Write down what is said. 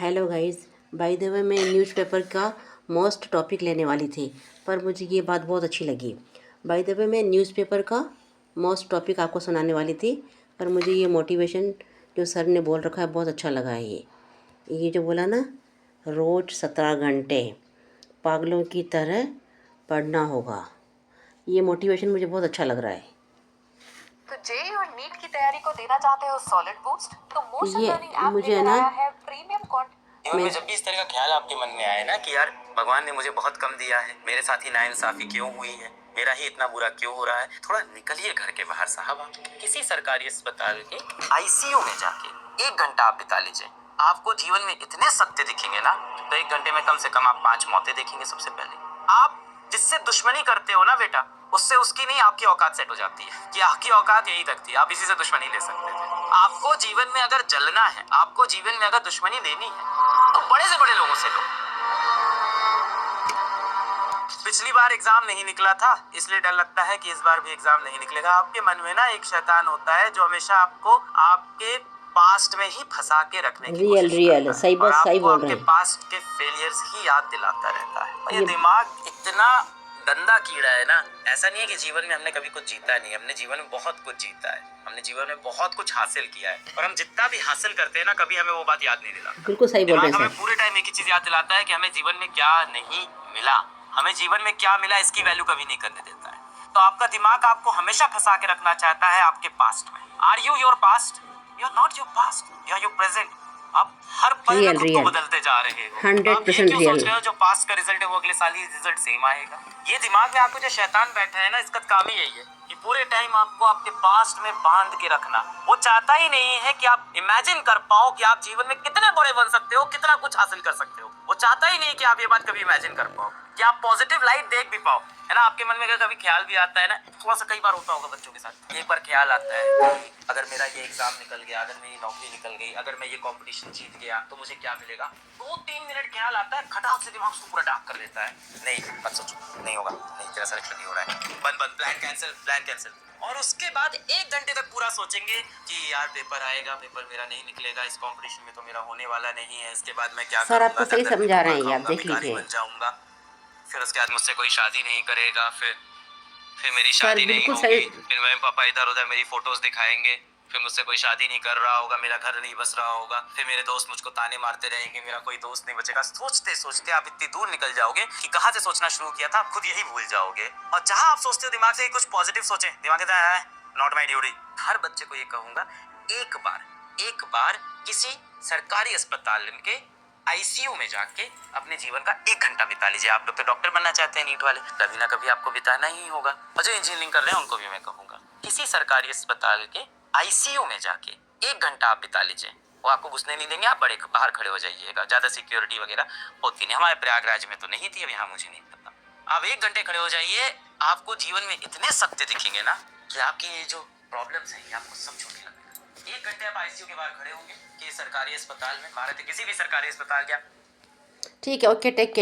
Hello guys, by the way मैं newspaper का most topic लेने वाली थी, पर मुझे ये बात बहुत अच्छी लगी। बाय द वे मैं न्यूज़पेपर का मोस्ट टॉपिक आपको सुनाने वाली थी, पर मुझे ये मोटिवेशन जो सर ने बोल रखा है बहुत अच्छा लगा है। ये जो बोला ना, रोज़ 17 घंटे पागलों की तरह पढ़ना होगा, ये मोटिवेशन मुझे बहुत अच्छा लग रहा है। तो जेईई और नीट की तैयारी को देना चाहते हो सॉलिड बूस्ट, तो मोशन ये लर्निंग ऐप मुझे लेकर ना आया है प्रीमियम कंटेंट। जीवन में जब भी इस तरह का ख्याल आपके मन में आए ना कि यार भगवान ने मुझे बहुत कम दिया है, मेरे साथ ही नाइंसाफी क्यों हुई है, मेरा ही इतना बुरा क्यों हो रहा है, थोड़ा निकलिए घर के बाहर साहब। आप किसी सरकारी अस्पताल के आईसीयू में जाके 1 घंटा आप बिता लीजिए। आपको जीवन में इतने सत्य दिखेंगे ना, तो 1 घंटे में कम से कम आप 5 मौतें देखेंगे। सबसे पहले आप जिससे दुश्मनी करते हो ना बेटा, उससे उसकी नहीं आपकी औकात सेट हो जाती है कि आपकी औकात यही तक थी, आप इसी से दुश्मनी ले सकते थे। आपको जीवन में अगर जलना है, आपको जीवन में अगर दुश्मनी लेनी है, तो बड़े से बड़े लोगों से लो। पिछली बार एग्जाम नहीं निकला था, इसलिए डर लगता है कि इस बार भी एग्जाम नहीं निकलेगा। आपके मन में ना एक शैतान होता है जो हमेशा आपको आपके पास्ट में ही फंसा के रखने की रियल कोशिश करता है सही और बात, सही आपको बोल आपके रहे हैं। पास्ट के फेलियर्स ही याद दिलाता रहता है। और ये ये दिमाग इतना गंदा कीड़ा है ना, ऐसा नहीं है कि जीवन में हमने कभी कुछ जीता नहीं, हमने जीवन में बहुत कुछ जीता है, हमने जीवन में बहुत कुछ हासिल किया है, और हम जितना भी हासिल करते हैं ना, कभी हमें वो बात याद नहीं दिलाता। बिल्कुल सही बोल रहे दिमाग हैं हमें सर। पूरे टाइम एक ही चीज याद दिलाता है कि हमें जीवन में क्या नहीं मिला, हमें जीवन में क्या मिला इसकी वैल्यू कभी नहीं करने देता है। तो आपका दिमाग आपको हमेशा फंसा के रखना चाहता है आपके पास्ट में। Are you your past? You are not your past, you are your present. आप हर पल में खुद को बदलते जा रहे हो। 100% आप ये क्यों रियल। सोच रहे हो जो पास्ट का रिजल्ट है वो अगले साल ही रिजल्ट सेम आएगा? ये दिमाग में आपको जो शैतान बैठा है ना, इसका काम ही यही है कि पूरे टाइम आपको आपके पास्ट में बांध के रखना। वो चाहता ही नहीं है कि आप इमेजिन कर पाओ कि आप जीवन में कितने बड़े बन सकते हो, कितना कुछ हासिल कर सकते हो। वो चाहता ही नहीं कि आप ये बात कभी इमेजिन कर पाओ, कि आप पॉजिटिव लाइट देख भी पाओ, है ना। आपके मन में अगर कभी ख्याल भी आता है ना, थोड़ा सा कई बार होता होगा बच्चों के साथ, एक बार ख्याल आता है अगर मेरा ये एग्जाम निकल गया, अगर मेरी नौकरी निकल गई, अगर मैं ये कंपटीशन जीत गया तो मुझे क्या मिलेगा। 2-3 मिनट ख्याल आता है, खटाक से दिमाग उसको पूरा डार्क कर देता है। नहीं मत सोचो, नहीं होगा, नहीं तेरा सिलेक्शन नहीं हो रहा है, बंद बंद, प्लान कैंसिल, प्लान कैंसिल। और उसके बाद 1 घंटे तक पूरा सोचेंगे कि यार पेपर आएगा, पेपर मेरा नहीं निकलेगा, इस कंपटीशन में तो मेरा होने वाला नहीं है, इसके बाद मैं क्या सर आपको करूंगा, सही दर दर के समझा रहे ठोकर हैं, ये आप खाऊंगा, देख भिखारी लीजिए। बन जाऊंगा, फिर उसके बाद मुझसे कोई शादी नहीं करेगा, फिर मेरी सर शादी नहीं बिल्कुल होगी, सही। फिर मम्मी पापा इधर उधर मेरी फोटोज दिखाएंगे, फिर मुझसे कोई शादी नहीं कर रहा होगा, मेरा घर नहीं बस रहा होगा, फिर मेरे दोस्त मुझको ताने मारते रहेंगे, मेरा कोई दोस्त नहीं बचेगा। सोचते सोचते आप इतनी दूर निकल जाओगे कि कहाँ से सोचना शुरू किया था आप खुद यही भूल जाओगे। और जहाँ आप सोचते हो दिमाग से कुछ पॉजिटिव सोचें, दिमाग कहता है नॉट माई ड्यूटी। हर बच्चे को ये कहूंगा, एक बार किसी सरकारी अस्पताल के आईसीयू में जाके अपने जीवन का 1 घंटा बिता लीजिए। आप लोग तो डॉक्टर बनना चाहते हैं नीट वाले, कभी ना कभी आपको बिताना ही होगा। और जो इंजीनियरिंग कर रहे हैं उनको भी मैं कहूंगा, किसी सरकारी अस्पताल के आईसीयू में जाके 1 घंटा आप बिता लीजिए। वो आपको घुसने नहीं देंगे, आप बड़े बाहर खड़े हो जाइएगा, ज्यादा सिक्योरिटी वगैरह होती नहीं, हमारे प्रयागराज में तो नहीं थी, अब यहाँ मुझे नहीं पता। आप 1 घंटे खड़े हो जाइए, आपको जीवन में इतने सत्य दिखेंगे ना कि आपकी ये जो प्रॉब्लम्स है ये आपको सब छोटी लगेगा। 1 घंटे आप आईसीयू के बाहर खड़े होंगे कि सरकारी अस्पताल में, भारत के किसी भी सरकारी अस्पताल के। ठीक है, ओके, टेक केयर।